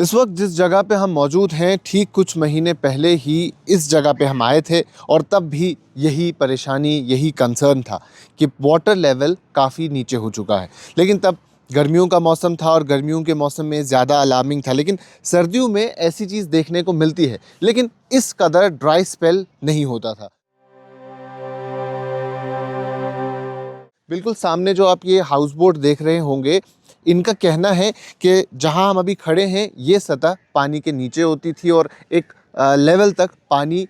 इस वक्त जिस जगह पे हम मौजूद हैं, ठीक कुछ महीने पहले ही इस जगह पे हम आए थे और तब भी यही परेशानी, यही कंसर्न था कि वाटर लेवल काफ़ी नीचे हो चुका है। लेकिन तब गर्मियों का मौसम था और गर्मियों के मौसम में ज़्यादा अलार्मिंग था, लेकिन सर्दियों में ऐसी चीज़ देखने को मिलती है, लेकिन इस कदर ड्राई स्पेल नहीं होता था। बिल्कुल सामने जो आप ये हाउस बोट देख रहे होंगे, इनका कहना है कि जहां हम अभी खड़े हैं ये सतह पानी के नीचे होती थी और एक लेवल तक पानी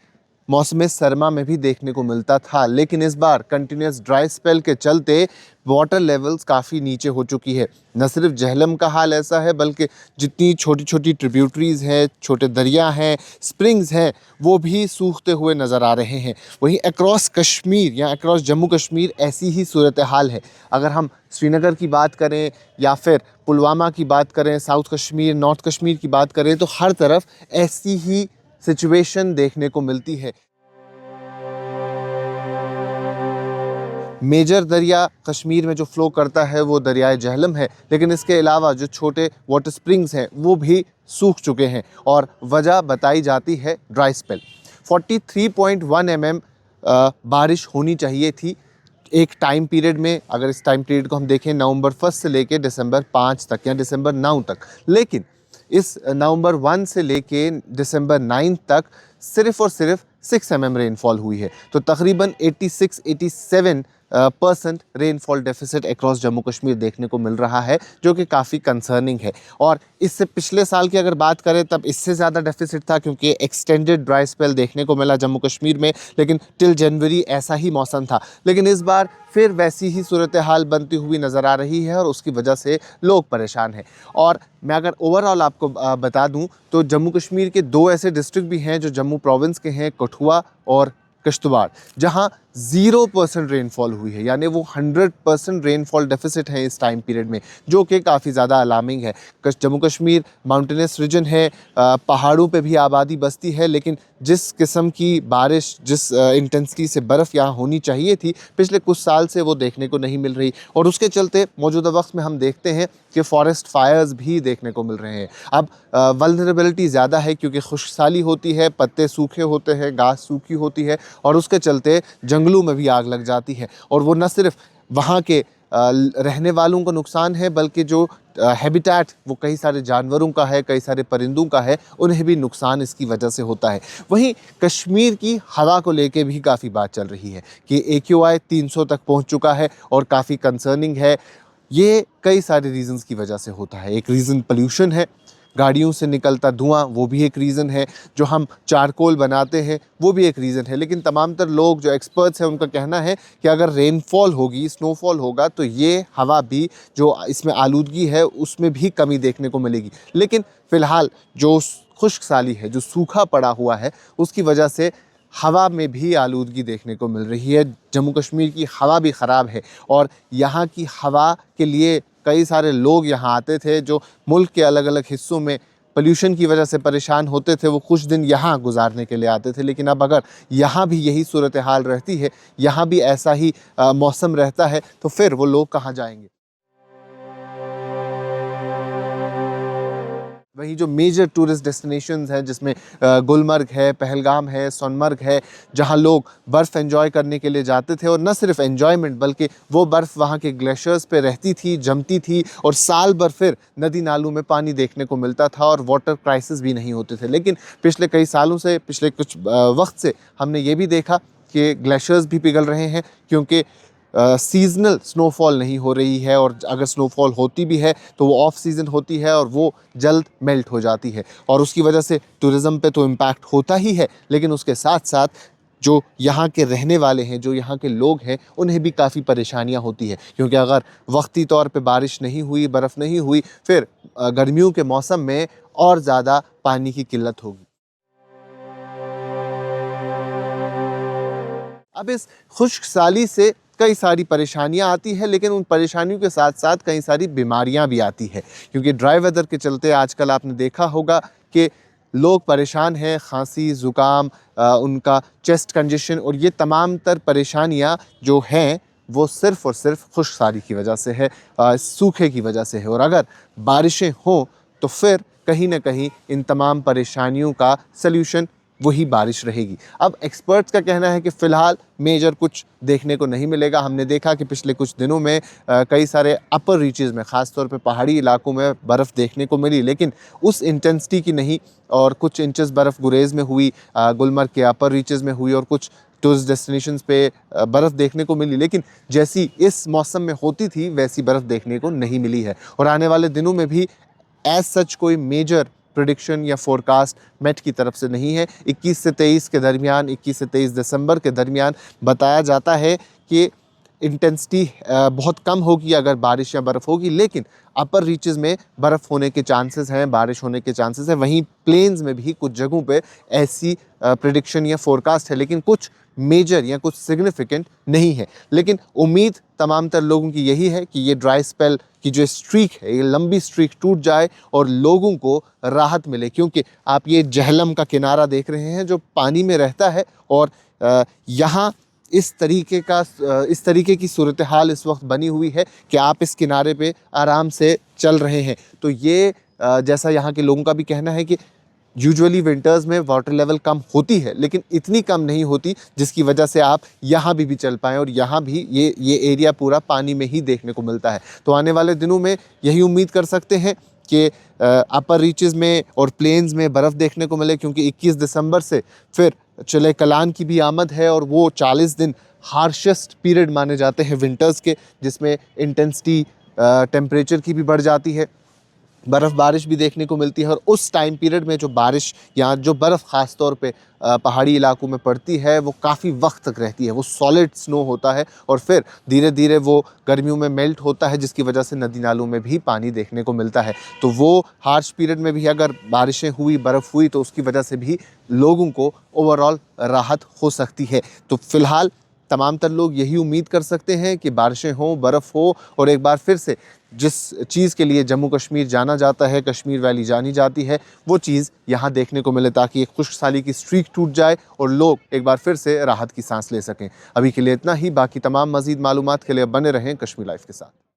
मौसम सरमा में भी देखने को मिलता था। लेकिन इस बार कंटिन्यूस ड्राई स्पेल के चलते वाटर लेवल्स काफ़ी नीचे हो चुकी है। न सिर्फ झेलम का हाल ऐसा है, बल्कि जितनी छोटी छोटी ट्रिब्यूटरीज़ हैं, छोटे दरिया हैं, स्प्रिंग्स हैं, वो भी सूखते हुए नज़र आ रहे हैं। वहीं अक्रॉस कश्मीर या अक्रॉस जम्मू कश्मीर ऐसी ही सूरत हाल है। अगर हम श्रीनगर की बात करें या फिर पुलवामा की बात करें, साउथ कश्मीर, नॉर्थ कश्मीर की बात करें, तो हर तरफ ऐसी ही सिचुएशन देखने को मिलती है। मेजर दरिया कश्मीर में जो फ्लो करता है वो दरियाए जहलम है, लेकिन इसके अलावा जो छोटे वाटर स्प्रिंग्स हैं वो भी सूख चुके हैं और वजह बताई जाती है ड्राई स्पेल। 43.1 mm बारिश होनी चाहिए थी एक टाइम पीरियड में। अगर इस टाइम पीरियड को हम देखें नवंबर 1 से लेके दिसंबर 5 तक या दिसंबर 9 तक, लेकिन इस नवंबर 1 से लेके दिसंबर 9 तक सिर्फ और सिर्फ 6 mm रेनफॉल हुई है। तो तकरीबन 86-87% rainfall deficit across Jammu Kashmir देखने को मिल रहा है, जो कि काफ़ी कंसर्निंग है। और इससे पिछले साल की अगर बात करें तब इससे ज़्यादा डेफिसिट था, क्योंकि एक्सटेंडेड ड्राई स्पेल देखने को मिला जम्मू कश्मीर में, लेकिन टिल जनवरी ऐसा ही मौसम था। लेकिन इस बार फिर वैसी ही सूरत हाल बनती हुई नज़र आ रही है और उसकी वजह से लोग परेशान हैं। और मैं अगर ओवरऑल आपको बता दूं तो जम्मू कश्मीर के दो ऐसे डिस्ट्रिक्ट भी हैं जो जम्मू प्रोविंस के हैं, कठुआ और किश्तवाड़, जहां 0% रेनफॉल हुई है, यानी वो 100% रेनफॉल डेफिसिट है इस टाइम पीरियड में, जो कि काफ़ी ज़्यादा अलार्मिंग है। जम्मू कश्मीर माउंटेनस रीजन है, पहाड़ों पे भी आबादी बसती है, लेकिन जिस किस्म की बारिश, जिस इंटेंसिटी से बर्फ़ यहाँ होनी चाहिए थी, पिछले कुछ साल से वो देखने को नहीं मिल रही। और उसके चलते मौजूदा वक्त में हम देखते हैं कि फॉरेस्ट फायर्स भी देखने को मिल रहे हैं। अब वल्नरेबिलिटी ज़्यादा है क्योंकि खुशसाली होती है, पत्ते सूखे होते हैं, घास सूखी होती है और उसके चलते जंगलों में भी आग लग जाती है। और वो न सिर्फ वहाँ के रहने वालों को नुकसान है, बल्कि जो हैबिटेट वो कई सारे जानवरों का है, कई सारे परिंदों का है, उन्हें भी नुकसान इसकी वजह से होता है। वहीं कश्मीर की हवा को लेके भी काफ़ी बात चल रही है कि AQI 300 तक पहुँच चुका है और काफ़ी कंसर्निंग है। ये कई सारे रीज़न्स की वजह से होता है। एक रीज़न पोल्यूशन है, गाड़ियों से निकलता धुआं, वो भी एक रीज़न है। जो हम चारकोल बनाते हैं वो भी एक रीज़न है। लेकिन तमाम तर लोग जो एक्सपर्ट्स हैं उनका कहना है कि अगर रेनफॉल होगी, स्नोफॉल होगा, तो ये हवा भी जो इसमें आलूदगी है उसमें भी कमी देखने को मिलेगी। लेकिन फ़िलहाल जो खुश्क साली है, जो सूखा पड़ा हुआ है, उसकी वजह से हवा में भी आलूदगी देखने को मिल रही है। जम्मू कश्मीर की हवा भी ख़राब है और यहाँ की हवा के लिए कई सारे लोग यहाँ आते थे जो मुल्क के अलग अलग हिस्सों में पोल्यूशन की वजह से परेशान होते थे, वो कुछ दिन यहाँ गुजारने के लिए आते थे। लेकिन अब अगर यहाँ भी यही सूरत हाल रहती है, यहाँ भी ऐसा ही मौसम रहता है, तो फिर वो लोग कहाँ जाएंगे। वहीं जो मेजर टूरिस्ट डेस्टिनेशंस हैं, जिसमें गुलमर्ग है, पहलगाम है, सोनमर्ग है, जहां लोग बर्फ़ एंजॉय करने के लिए जाते थे और न सिर्फ एंजॉयमेंट, बल्कि वो बर्फ़ वहां के ग्लेशियर्स पे रहती थी, जमती थी और साल भर फिर नदी नालों में पानी देखने को मिलता था और वाटर क्राइसिस भी नहीं होते थे। लेकिन पिछले कई सालों से, पिछले कुछ वक्त से हमने ये भी देखा कि ग्लेशियर्स भी पिघल रहे हैं, क्योंकि सीज़नल स्नोफॉल नहीं हो रही है और अगर स्नोफॉल होती भी है तो वो ऑफ सीज़न होती है और वो जल्द मेल्ट हो जाती है। और उसकी वजह से टूरिज़्म पे तो इम्पैक्ट होता ही है, लेकिन उसके साथ साथ जो यहाँ के रहने वाले हैं, जो यहाँ के लोग हैं, उन्हें भी काफ़ी परेशानियाँ होती है, क्योंकि अगर वक्ती तौर पे बारिश नहीं हुई, बर्फ़ नहीं हुई, फिर गर्मियों के मौसम में और ज़्यादा पानी की किल्लत होगी। अब इस खुश्क साली से कई सारी परेशानियां आती है, लेकिन उन परेशानियों के साथ साथ कई सारी बीमारियां भी आती है, क्योंकि ड्राई वेदर के चलते आजकल आपने देखा होगा कि लोग परेशान हैं, खांसी, ज़ुकाम, उनका चेस्ट कंजेशन, और ये तमाम तर परेशानियां जो हैं वो सिर्फ़ और सिर्फ खुश्क साली की वजह से है, सूखे की वजह से है। और अगर बारिशें हों तो फिर कहीं ना कहीं इन तमाम परेशानियों का सल्यूशन वही बारिश रहेगी। अब एक्सपर्ट्स का कहना है कि फ़िलहाल मेजर कुछ देखने को नहीं मिलेगा। हमने देखा कि पिछले कुछ दिनों में कई सारे अपर रीचेज़ में, ख़ास तौर पे पहाड़ी इलाकों में बर्फ़ देखने को मिली, लेकिन उस इंटेंसिटी की नहीं। और कुछ इंचेस बर्फ़ गुरेज़ में हुई, गुलमर्ग के अपर रीचेज़ में हुई और कुछ टूरिस्ट डेस्टिनेशंस पे बर्फ़ देखने को मिली, लेकिन जैसी इस मौसम में होती थी वैसी बर्फ़ देखने को नहीं मिली है। और आने वाले दिनों में भी एज सच कोई मेजर प्रेडिक्शन या फोरकास्ट मेट की तरफ से नहीं है। 21 से 23 के दरमियान, 21 से 23 दिसंबर के दरमियान बताया जाता है कि इंटेंसिटी बहुत कम होगी अगर बारिश या बर्फ़ होगी, लेकिन अपर रीचेज़ में बर्फ़ होने के चांसेस हैं, बारिश होने के चांसेस हैं। वहीं प्लेन्स में भी कुछ जगहों पे ऐसी प्रेडिक्शन या फोरकास्ट है, लेकिन कुछ मेजर या कुछ सिग्निफिकेंट नहीं है। लेकिन उम्मीद तमाम तर लोगों की यही है कि ये ड्राई स्पेल की जो स्ट्रीक है, ये लंबी स्ट्रीक टूट जाए और लोगों को राहत मिले, क्योंकि आप ये जहलम का किनारा देख रहे हैं जो पानी में रहता है और यहाँ इस तरीके की सूरत हाल इस वक्त बनी हुई है कि आप इस किनारे पे आराम से चल रहे हैं। तो ये जैसा यहाँ के लोगों का भी कहना है कि यूजुअली विंटर्स में वाटर लेवल कम होती है, लेकिन इतनी कम नहीं होती जिसकी वजह से आप यहाँ भी चल पाएँ और यहाँ भी ये एरिया पूरा पानी में ही देखने को मिलता है। तो आने वाले दिनों में यही उम्मीद कर सकते हैं कि अपर रीचेज़ में और प्लेन्स में बर्फ़ देखने को मिले, क्योंकि 21 दिसंबर से फिर चिले कलान की भी आमद है और वो 40 दिन हार्शेस्ट पीरियड माने जाते हैं विंटर्स के, जिसमें इंटेंसिटी टेम्परेचर की भी बढ़ जाती है, बर्फ़बारिश भी देखने को मिलती है। और उस टाइम पीरियड में जो बारिश या जो बर्फ़ ख़ास तौर पे पहाड़ी इलाकों में पड़ती है वो काफ़ी वक्त तक रहती है, वो सॉलिड स्नो होता है और फिर धीरे धीरे वो गर्मियों में मेल्ट होता है, जिसकी वजह से नदी नालों में भी पानी देखने को मिलता है। तो वो हार्श पीरियड में भी अगर बारिशें हुई, बर्फ़ हुई, तो उसकी वजह से भी लोगों को ओवरऑल राहत हो सकती है। तो फ़िलहाल तमाम तर लोग यही उम्मीद कर सकते हैं कि बारिशें हों, बर्फ़ हो और एक बार फिर से जिस चीज़ के लिए जम्मू कश्मीर जाना जाता है, कश्मीर वैली जानी जाती है, वो चीज़ यहाँ देखने को मिले, ताकि एक खुशहाली की स्ट्रीक टूट जाए और लोग एक बार फिर से राहत की सांस ले सकें। अभी के लिए इतना ही। बाकी तमाम मज़ीद मालूमात के लिए बने रहें कश्मीर लाइव के साथ।